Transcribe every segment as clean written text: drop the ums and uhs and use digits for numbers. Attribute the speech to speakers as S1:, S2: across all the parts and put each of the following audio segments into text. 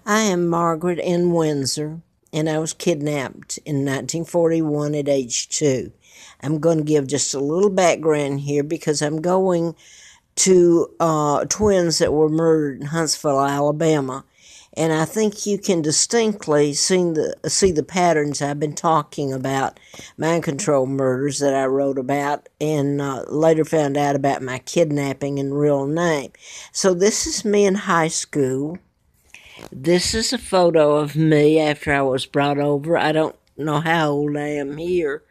S1: I am Margaret in Windsor, and I was kidnapped in 1941 at age 2. I'm going to give just a little background here because I'm going to twins that were murdered in Huntsville, Alabama. And I think you can distinctly see the patterns I've been talking about, mind control murders that I wrote about, and later found out about my kidnapping and real name. So this is me in high school. This is a photo of me after I was brought over. I don't know how old I am here.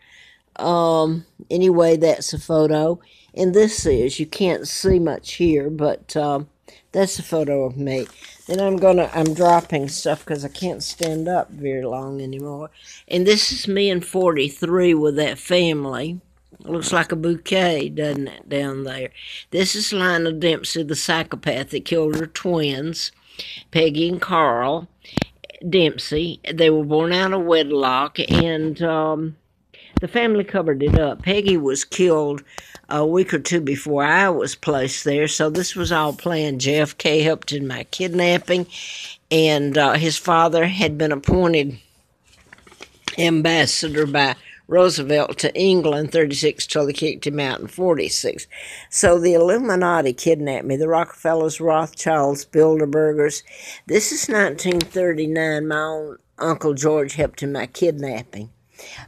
S1: Anyway, that's a photo. And this is, you can't see much here, but that's a photo of me. Then I'm dropping stuff because I can't stand up very long anymore. And this is me in 43 with that family. It looks like a bouquet, doesn't it, down there? This is Lionel Dempsey, the psychopath that killed her twins, Peggy and Carl Dempsey. They were born out of wedlock, and the family covered it up. Peggy was killed a week or two before I was placed there, so this was all planned. JFK helped in my kidnapping, and his father had been appointed ambassador by Roosevelt to England 36 till they kicked him out in 46. So the Illuminati kidnapped me, the Rockefellers, Rothschilds, Bilderbergers. This is 1939. My own Uncle George helped in my kidnapping.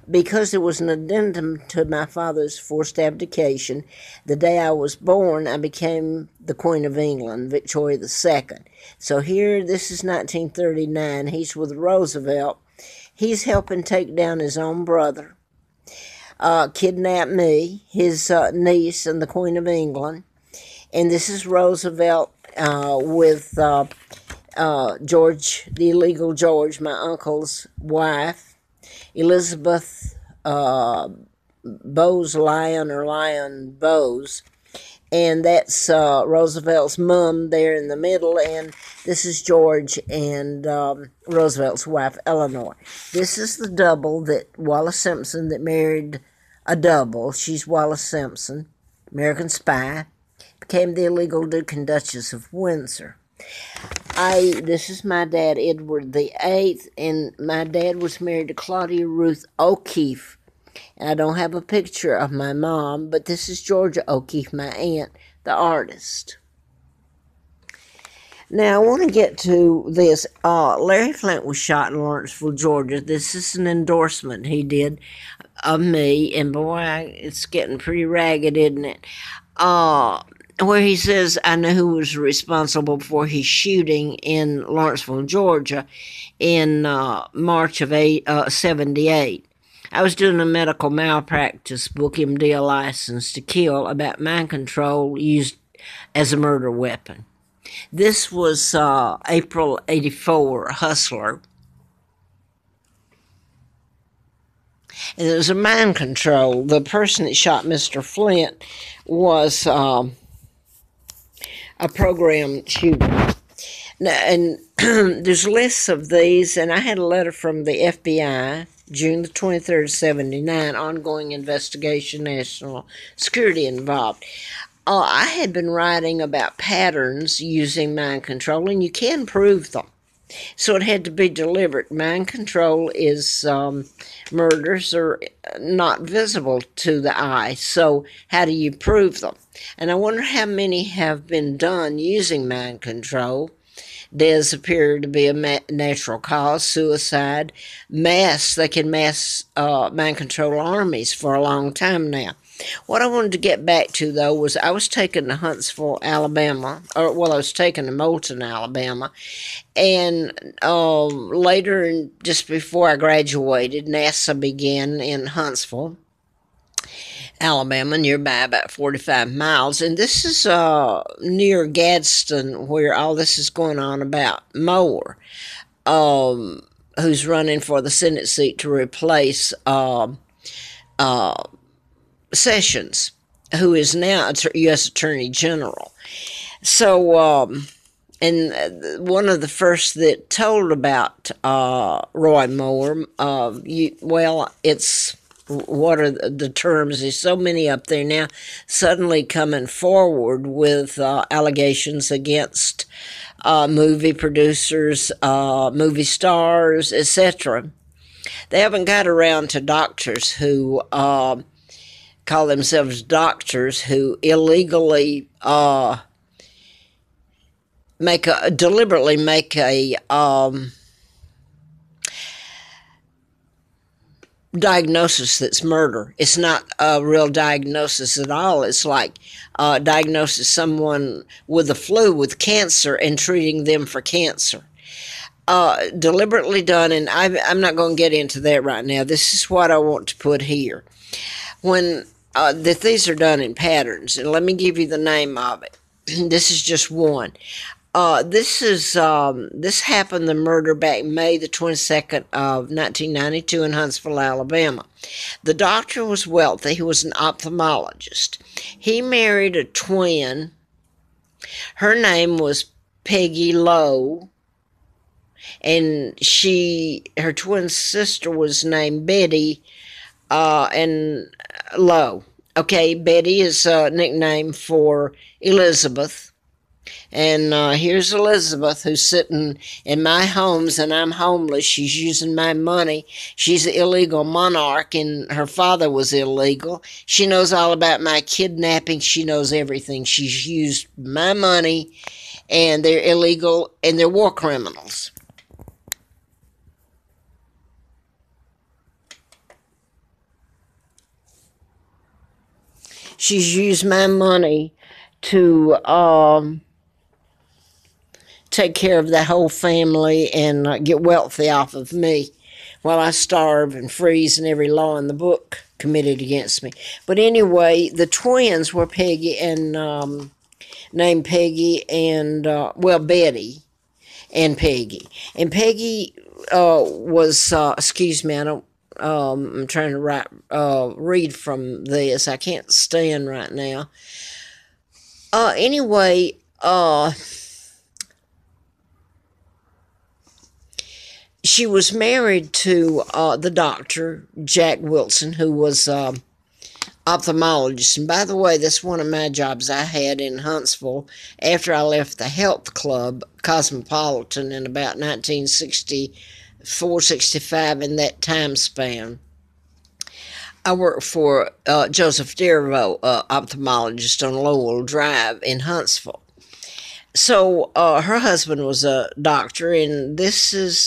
S1: Because it was an addendum to my father's forced abdication, the day I was born, I became the Queen of England, Victoria II. So here, this is 1939. He's with Roosevelt. He's helping take down his own brother, kidnap me, his niece, and the Queen of England. And this is Roosevelt with George, the illegal George, my uncle's wife, Elizabeth Bowes Lyon, or Lyon Bowes. And that's Roosevelt's mom there in the middle, and this is George and Roosevelt's wife, Eleanor. This is the double that Wallace Simpson that married a double. She's Wallace Simpson, American spy, became the illegal Duke and Duchess of Windsor. This is my dad, Edward the Eighth, and my dad was married to Claudia Ruth O'Keefe. I don't have a picture of my mom, but this is Georgia O'Keefe, my aunt, the artist. Now, I want to get to this. Larry Flint was shot in Lawrenceville, Georgia. This is an endorsement he did of me, and boy, it's getting pretty ragged, isn't it? Where he says, I know who was responsible for his shooting in Lawrenceville, Georgia in March of 78. I was doing a medical malpractice book, MD, a license to kill, about mind control used as a murder weapon. This was April 84, Hustler. And it was a mind control. The person that shot Mr. Flint was a program shooter. Now, and there's lists of these, and I had a letter from the FBI, June the 23rd, 79, ongoing investigation, national security involved. I had been writing about patterns using mind control, and you can prove them. So it had to be deliberate. Mind control is murders are not visible to the eye, so how do you prove them? And I wonder how many have been done using mind control. Deaths appear to be a natural cause, suicide, they can mass mind control armies for a long time now. What I wanted to get back to, though, was I was taken to Huntsville, Alabama, I was taken to Moulton, Alabama, and later, just before I graduated, NASA began in Huntsville, Alabama, nearby about 45 miles. And this is near Gadsden, where all this is going on about Moore, who's running for the Senate seat to replace Sessions, who is now U.S. Attorney General. So, and one of the first that told about Roy Moore, it's what are the terms? There's so many up there now suddenly coming forward with allegations against movie producers, movie stars, etc. They haven't got around to doctors who call themselves doctors who illegally deliberately make a diagnosis that's murder. It's not a real diagnosis at all. It's like diagnosis someone with the flu with cancer and treating them for cancer. Deliberately done, and I'm not going to get into that right now. This is what I want to put here. When that these are done in patterns, and let me give you the name of it. This is just one. This happened, the murder, back May the 22nd of 1992 in Huntsville, Alabama. The doctor was wealthy. He was an ophthalmologist. He married a twin. Her name was Peggy Lowe, and her twin sister was named Betty and Lowe. Okay, Betty is a nickname for Elizabeth. And here's Elizabeth, who's sitting in my homes, and I'm homeless. She's using my money. She's an illegal monarch, and her father was illegal. She knows all about my kidnapping. She knows everything. She's used my money, and they're illegal, and they're war criminals. She's used my money to take care of the whole family and get wealthy off of me while I starve and freeze and every law in the book committed against me. But anyway, the twins were Peggy and named Peggy and Betty and Peggy. And Peggy was excuse me, I don't. I'm trying to read from this. I can't stand right now. Anyway, she was married to the doctor, Jack Wilson, who was ophthalmologist. And by the way, that's one of my jobs I had in Huntsville after I left the health club, Cosmopolitan, in about 1964, 65, in that time span. I worked for Joseph Derevo, ophthalmologist on Lowell Drive in Huntsville. So her husband was a doctor, and this is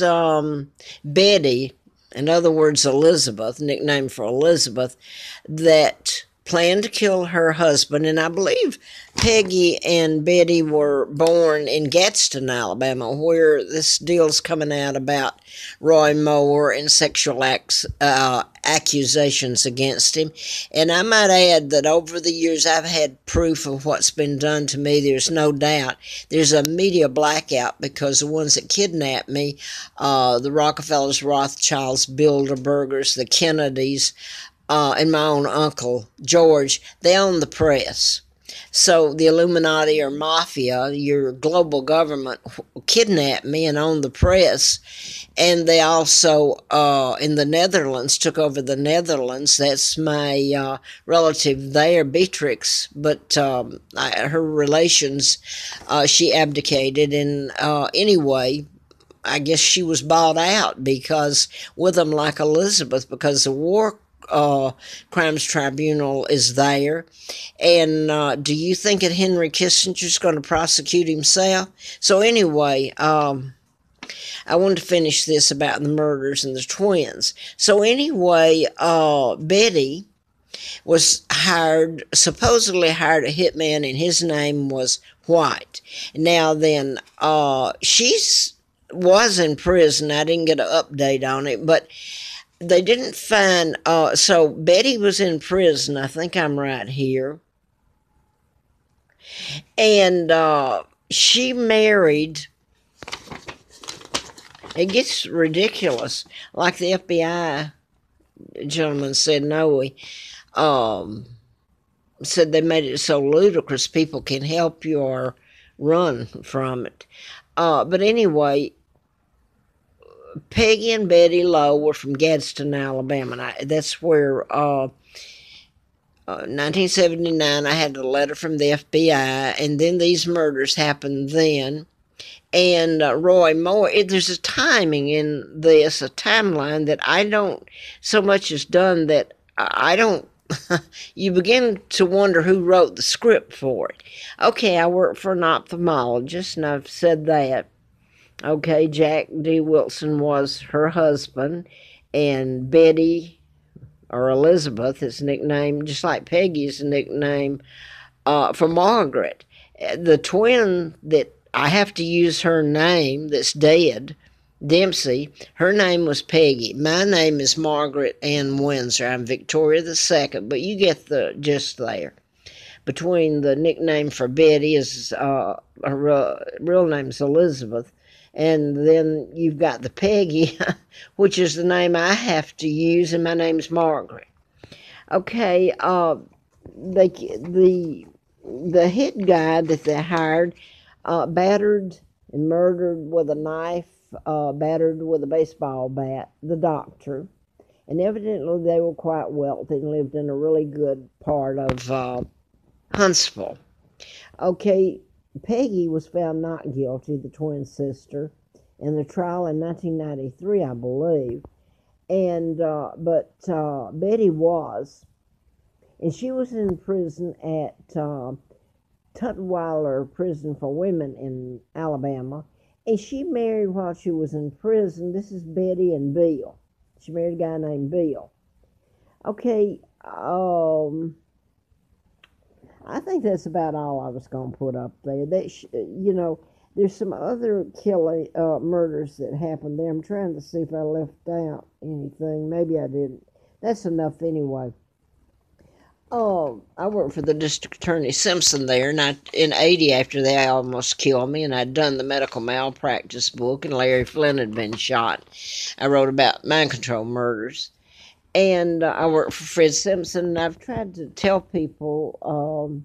S1: Betty, in other words, Elizabeth, nickname for Elizabeth, that planned to kill her husband. And I believe Peggy and Betty were born in Gadsden, Alabama, where this deal's coming out about Roy Moore and sexual accusations against him. And I might add that over the years I've had proof of what's been done to me. There's no doubt. There's a media blackout because the ones that kidnapped me, the Rockefellers, Rothschilds, Bilderbergers, the Kennedys, and my own uncle, George, they own the press. So the Illuminati or Mafia, your global government, kidnapped me and owned the press. And they also, in the Netherlands, took over the Netherlands. That's my relative there, Beatrix. But her relations, she abdicated. And anyway, I guess she was bought out because with them, like Elizabeth, because the war crimes tribunal is there. And do you think that Henry Kissinger's going to prosecute himself? So anyway, I wanted to finish this about the murders and the twins. So anyway, Betty was supposedly hired a hitman, and his name was White. Now then, was in prison. I didn't get an update on it, but they didn't find, so Betty was in prison. I think I'm right here. And she married, it gets ridiculous. Like the FBI gentleman said, no, he said they made it so ludicrous people can help you or run from it. But anyway, Peggy and Betty Lowe were from Gadsden, Alabama. That's where 1979, I had a letter from the FBI, and then these murders happened then. And Roy Moore, there's a timing in this, a timeline that I don't so much as done that I don't. You begin to wonder who wrote the script for it. Okay, I work for an ophthalmologist, and I've said that. Okay, Jack D. Wilson was her husband, and Betty or Elizabeth is nicknamed, just like Peggy's nickname for Margaret. The twin that I have to use her name that's dead, Dempsey, her name was Peggy. My name is Margaret Ann Windsor. I'm Victoria II, but you get the gist there. Between the nickname for Betty is her real name is Elizabeth, and then you've got the Peggy, which is the name I have to use, and my name's Margaret. Okay, the hit guy that they hired battered and murdered with a knife, battered with a baseball bat, the doctor. And evidently they were quite wealthy and lived in a really good part of Huntsville. Okay, Peggy was found not guilty, the twin sister, in the trial in 1993, I believe. And but Betty was, and she was in prison at Tutwiler Prison for Women in Alabama, and she married while she was in prison. This is Betty and Bill. She married a guy named Bill. Okay, I think that's about all I was going to put up there. There's some other killing murders that happened there. I'm trying to see if I left out anything. Maybe I didn't. That's enough anyway. Oh, I worked for the district attorney Simpson there, and in '80 after they almost killed me, and I'd done the medical malpractice book, and Larry Flynn had been shot. I wrote about mind control murders, and I worked for Fred Simpson, and I've tried to tell people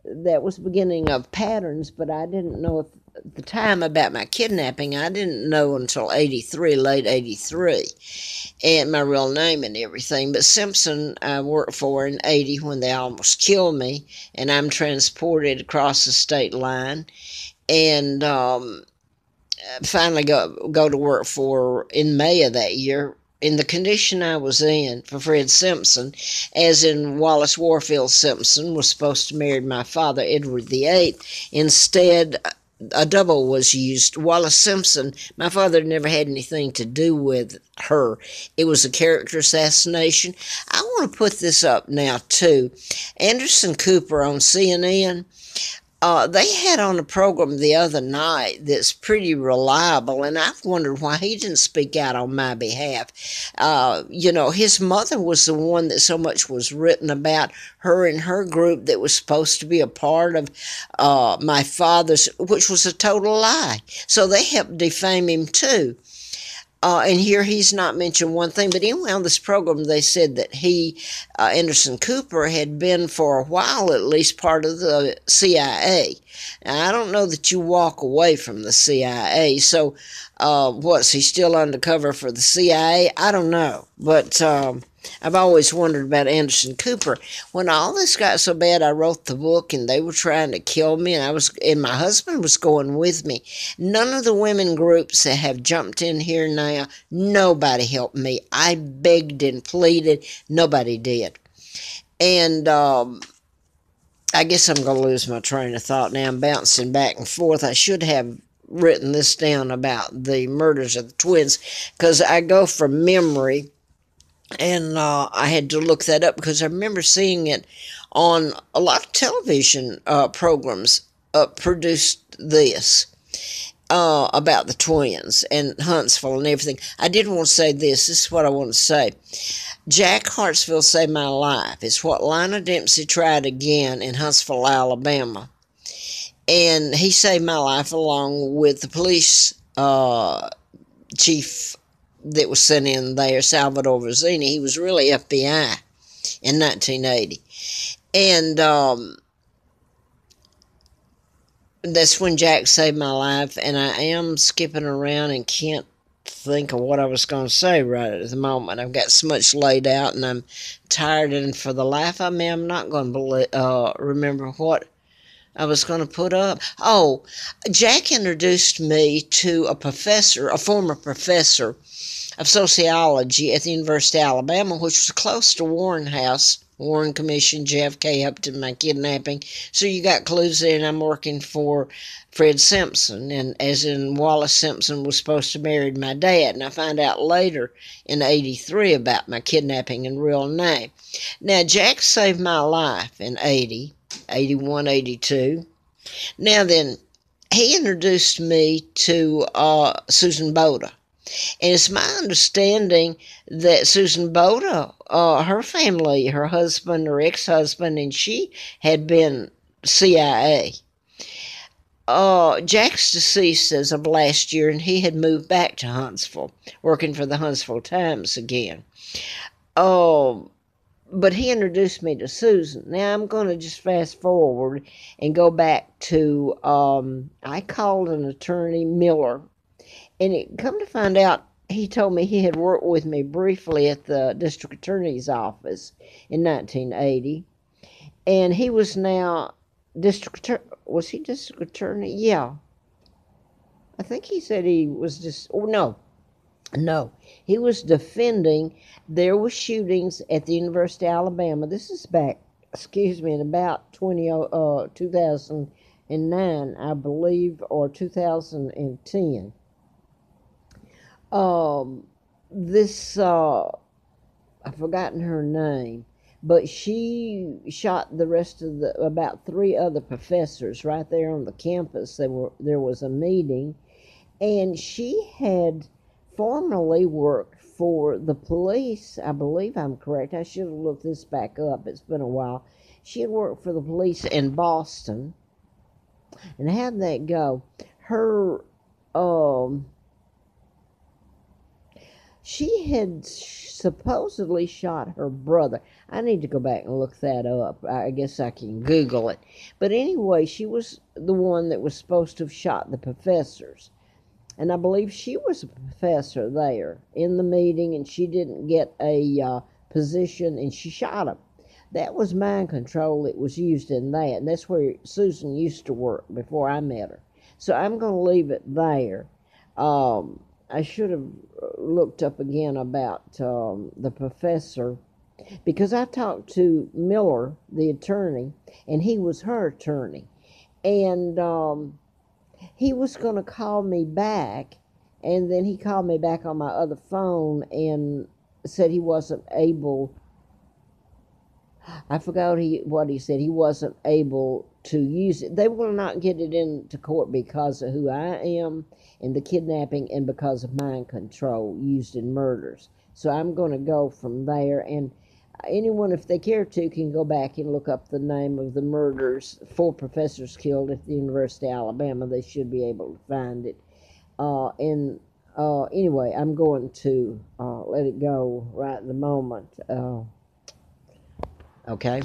S1: that was the beginning of patterns, but I didn't know if at the time about my kidnapping. I didn't know until '83, late '83, and my real name and everything. But Simpson I worked for in '80 when they almost killed me, and I'm transported across the state line, and finally go to work for in May of that year. In the condition I was in for Fred Simpson, as in Wallace Warfield Simpson was supposed to marry my father, Edward VIII. Instead, a double was used. Wallace Simpson, my father never had anything to do with her. It was a character assassination. I want to put this up now, too. Anderson Cooper on CNN, they had on a program the other night that's pretty reliable, and I've wondered why he didn't speak out on my behalf. His mother was the one that so much was written about, her and her group that was supposed to be a part of my father's, which was a total lie. So they helped defame him too. And here he's not mentioned one thing, but anyway, on this program, they said that Anderson Cooper, had been for a while at least part of the CIA. Now, I don't know that you walk away from the CIA, so what's he still undercover for the CIA? I don't know, but I've always wondered about Anderson Cooper. When all this got so bad, I wrote the book, and they were trying to kill me, and my husband was going with me. None of the women groups that have jumped in here now, nobody helped me. I begged and pleaded. Nobody did. And I guess I'm going to lose my train of thought now. I'm bouncing back and forth. I should have written this down about the murders of the twins, because I go from memory. And I had to look that up because I remember seeing it on a lot of television programs produced this about the twins and Huntsville and everything. I did want to say this. This is what I want to say. Jack Hartsville saved my life. It's what Lionel Dempsey tried again in Huntsville, Alabama. And he saved my life along with the police chief that was sent in there, Salvador Vizzini. He was really FBI in 1980. And that's when Jack saved my life. And I am skipping around and can't think of what I was going to say right at the moment. I've got so much laid out, and I'm tired, and for the life of me, I'm not going to remember what I was going to put up. Oh, Jack introduced me to a professor, a former professor of sociology at the University of Alabama, which was close to Warren House. Warren Commission, JFK helped in my kidnapping. So you got clues there, and I'm working for Fred Simpson, and as in Wallace Simpson was supposed to marry my dad, and I find out later in '83 about my kidnapping and real name. Now, Jack saved my life in '80, '81, '82. Now then, he introduced me to Susan Boda. And it's my understanding that Susan Boda, her family, her husband or ex-husband, and she had been CIA. Jack's deceased as of last year, and he had moved back to Huntsville, working for the Huntsville Times again. But he introduced me to Susan. Now I'm going to just fast forward and go back to, I called an attorney, Miller, and it come to find out, he told me he had worked with me briefly at the district attorney's office in 1980, and he was now district attorney. Was he district attorney? Yeah, I think he said he was just. Oh no, he was defending. There were shootings at the University of Alabama. This is back, in about 2009, I believe, or 2010. This I've forgotten her name, but she shot the rest of the about three other professors right there on the campus. There was a meeting, and she had formerly worked for the police. I believe I'm correct. I should have looked this back up. It's been a while. She had worked for the police in Boston, and how'd that go? Her she had supposedly shot her brother. I need to go back and look that up. I guess I can Google it. But anyway, she was the one that was supposed to have shot the professors. And I believe she was a professor there in the meeting, and she didn't get a position, and she shot him. That was mind control that was used in that. And that's where Susan used to work before I met her. So I'm going to leave it there. I should have looked up again about the professor, because I talked to Miller, the attorney, and he was her attorney. And he was going to call me back, and then he called me back on my other phone and said he wasn't able. I forgot what he said. He wasn't able to use it. They will not get it into court because of who I am and the kidnapping, and because of mind control used in murders. So I'm going to go from there, and anyone, if they care to, can go back and look up the name of the murders, 4 professors killed at the University of Alabama. They should be able to find it. Anyway, I'm going to let it go right at the moment. Okay.